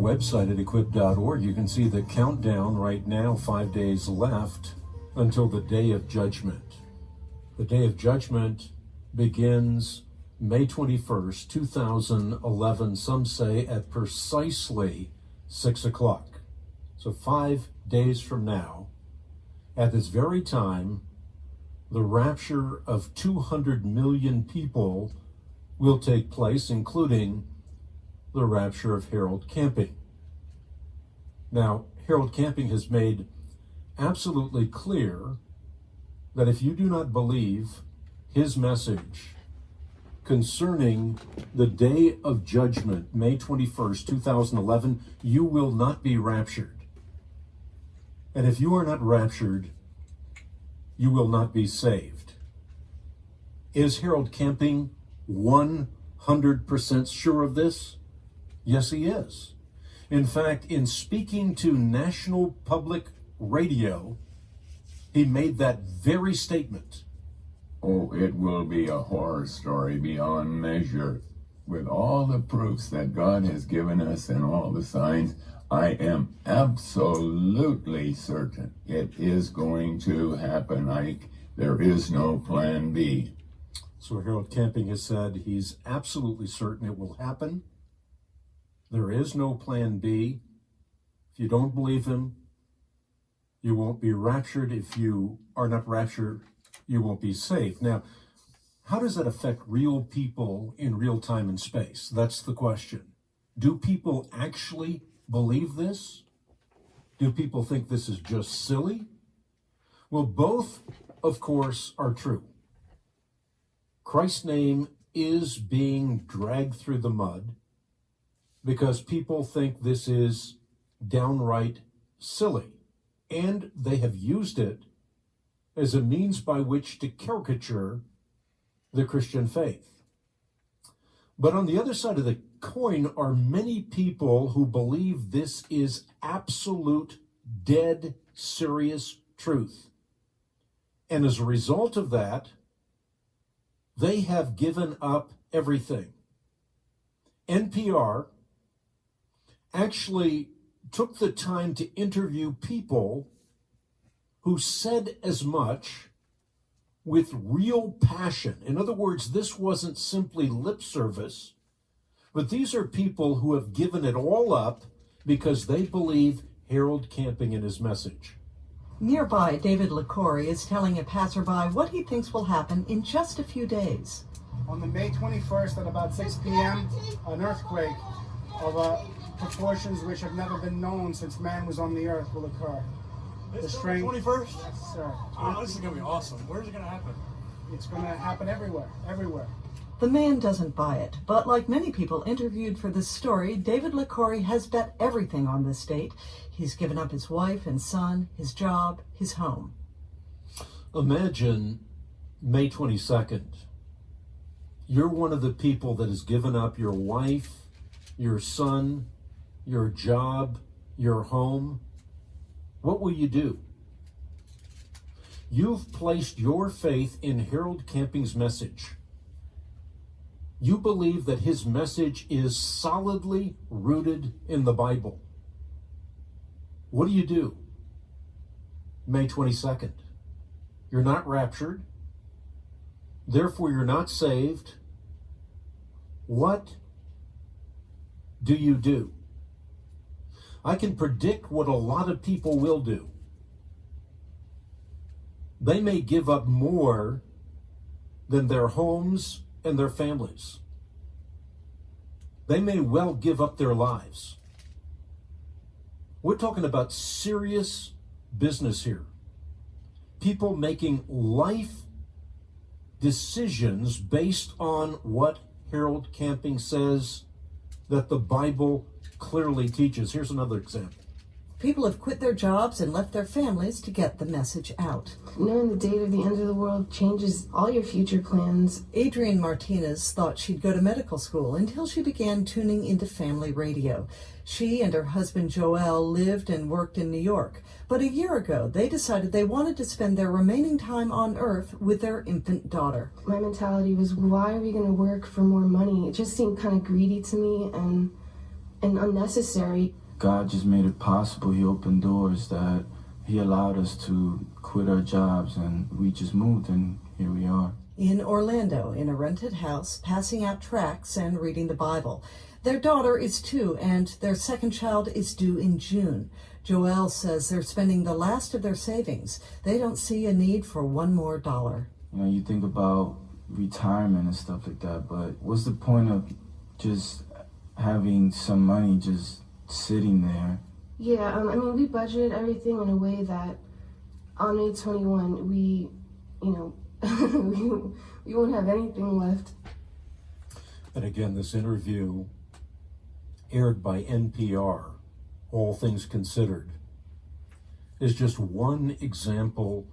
website at equip.org, you can see the countdown right now, 5 days left until the Day of Judgment. The Day of Judgment begins May 21st, 2011, some say at precisely 6 o'clock. So 5 days from now, at this very time, the rapture of 200 million people will take place, including the rapture of Harold Camping. Now, Harold Camping has made absolutely clear that if you do not believe his message concerning the Day of Judgment, May 21st, 2011, you will not be raptured. And if you are not raptured, you will not be saved. Is Harold Camping 100% sure of this? Yes, he is. In fact, in speaking to National Public Radio, he made that very statement. Oh, it will be a horror story beyond measure. With all the proofs that God has given us and all the signs, I am absolutely certain it is going to happen. There is no plan B. So Harold Camping has said he's absolutely certain it will happen. There is no plan B. If you don't believe him, you won't be raptured. If you are not raptured, you won't be saved. Now, how does that affect real people in real time and space? That's the question. Do people actually believe this? Do people think this is just silly? Well, both, of course, are true. Christ's name is being dragged through the mud because people think this is downright silly, and they have used it as a means by which to caricature the Christian faith. But on the other side of the coin are many people who believe this is absolute, dead, serious truth. And as a result of that, they have given up everything. NPR actually took the time to interview people who said as much with real passion. In other words, this wasn't simply lip service, but these are people who have given it all up because they believe Harold Camping and his message. Nearby, David LaCorey is telling a passerby what he thinks will happen in just a few days. On the May 21st at about 6 p.m., an earthquake of proportions which have never been known since man was on the earth will occur. This 21st? Yes, sir. Oh, this is going to be awesome. Where's it going to happen? It's going to happen everywhere. The man doesn't buy it, but like many people interviewed for this story, David LaCorey has bet everything on this date. He's given up his wife and son, his job, his home. Imagine May 22nd. You're one of the people that has given up your wife, your son, your job, your home. What will you do? You've placed your faith in Harold Camping's message. You believe that his message is solidly rooted in the Bible. What do you do? May 22nd. You're not raptured. Therefore, you're not saved. What do you do? I can predict what a lot of people will do. They may give up more than their homes and their families. They may well give up their lives. We're talking about serious business here. People making life decisions based on what Harold Camping says that the Bible clearly teaches. Here's another example. People have quit their jobs and left their families to get the message out. Knowing the date of the end of the world changes all your future plans. Adrienne Martinez thought she'd go to medical school until she began tuning into family radio. She and her husband Joel lived and worked in New York. But a year ago, they decided they wanted to spend their remaining time on Earth with their infant daughter. My mentality was, why are we going to work for more money? It just seemed kind of greedy to me, and and unnecessary. God just made it possible. He opened doors that He allowed us to quit our jobs, and we just moved, and here we are. In Orlando, in a rented house, passing out tracts and reading the Bible. Their daughter is 2, and their second child is due in June. Joelle says they're spending the last of their savings. They don't see a need for one more dollar. You know, you think about retirement and stuff like that, but what's the point of just having some money just sitting there? Yeah, I mean, we budgeted everything in a way that on May 21, we won't have anything left. And again, this interview aired by NPR, All Things Considered, is just one example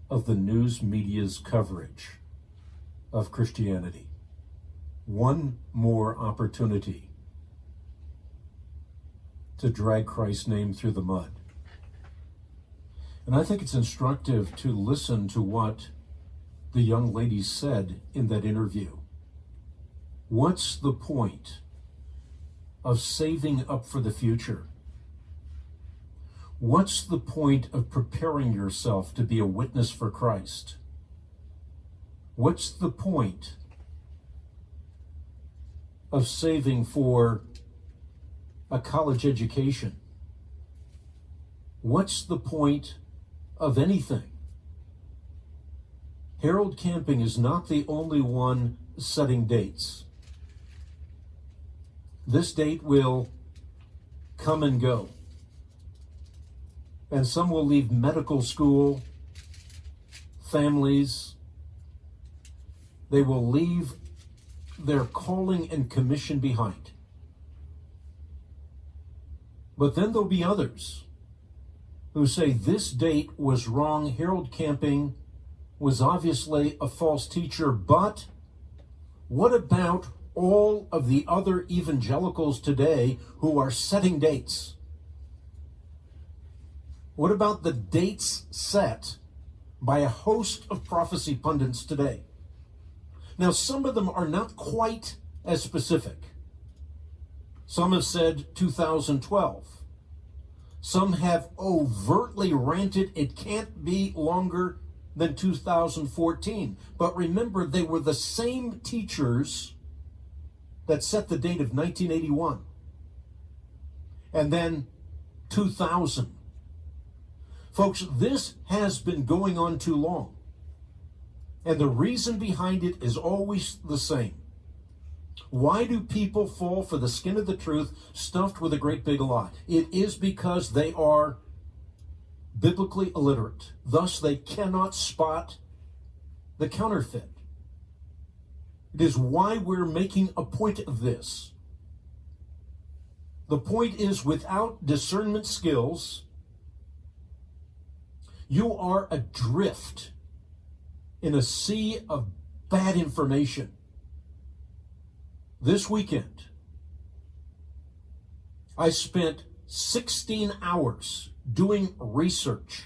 of the news media's coverage of Christianity. One more opportunity to drag Christ's name through the mud. And I think it's instructive to listen to what the young lady said in that interview. What's the point of saving up for the future? What's the point of preparing yourself to be a witness for Christ? What's the point of saving for a college education? What's the point of anything? Harold Camping is not the only one setting dates. This date will come and go. And some will leave medical school, families. They will leave their calling and commission behind. But then there'll be others who say this date was wrong. Harold Camping was obviously a false teacher, but what about all of the other evangelicals today who are setting dates? What about the dates set by a host of prophecy pundits today? Now, some of them are not quite as specific. Some have said 2012. Some have overtly ranted it can't be longer than 2014. But remember, they were the same teachers that set the date of 1981. And then 2000. Folks, this has been going on too long. And the reason behind it is always the same. Why do people fall for the skin of the truth stuffed with a great big lie? It is because they are biblically illiterate. Thus, they cannot spot the counterfeit. It is why we're making a point of this. The point is, without discernment skills, you are adrift in a sea of bad information. This weekend, I spent 16 hours doing research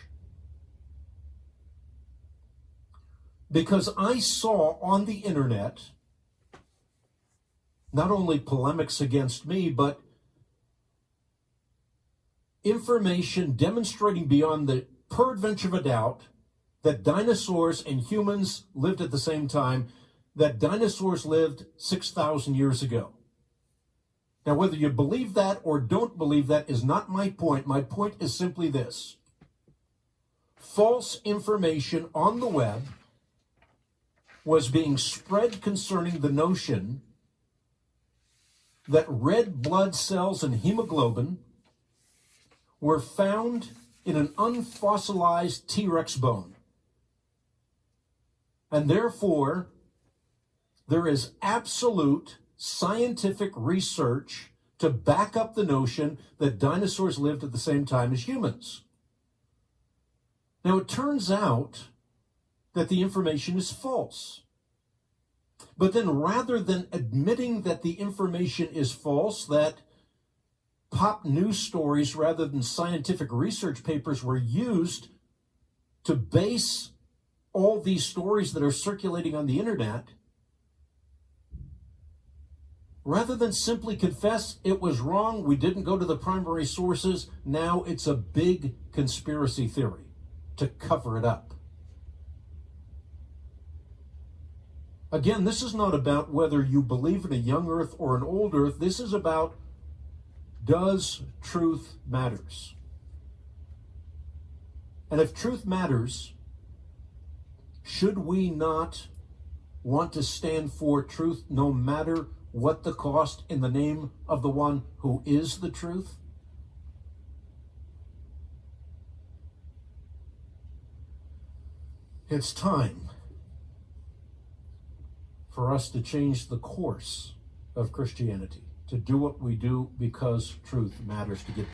because I saw on the internet not only polemics against me, but information demonstrating beyond the peradventure of a doubt that dinosaurs and humans lived at the same time, that dinosaurs lived 6,000 years ago. Now, whether you believe that or don't believe that is not my point. My point is simply this. False information on the web was being spread concerning the notion that red blood cells and hemoglobin were found in an unfossilized T-Rex bone. And therefore, there is absolute scientific research to back up the notion that dinosaurs lived at the same time as humans. Now, it turns out that the information is false. But then rather than admitting that the information is false, that pop news stories rather than scientific research papers were used to base all these stories that are circulating on the internet, Rather than simply confess it was wrong, we didn't go to the primary sources, now it's a big conspiracy theory to cover it up. Again, this is not about whether you believe in a young earth or an old earth. This is about, does truth matters? And if truth matters, should we not want to stand for truth no matter what the cost, in the name of the one who is the truth? It's time for us to change the course of Christianity, to do what we do because truth matters, to get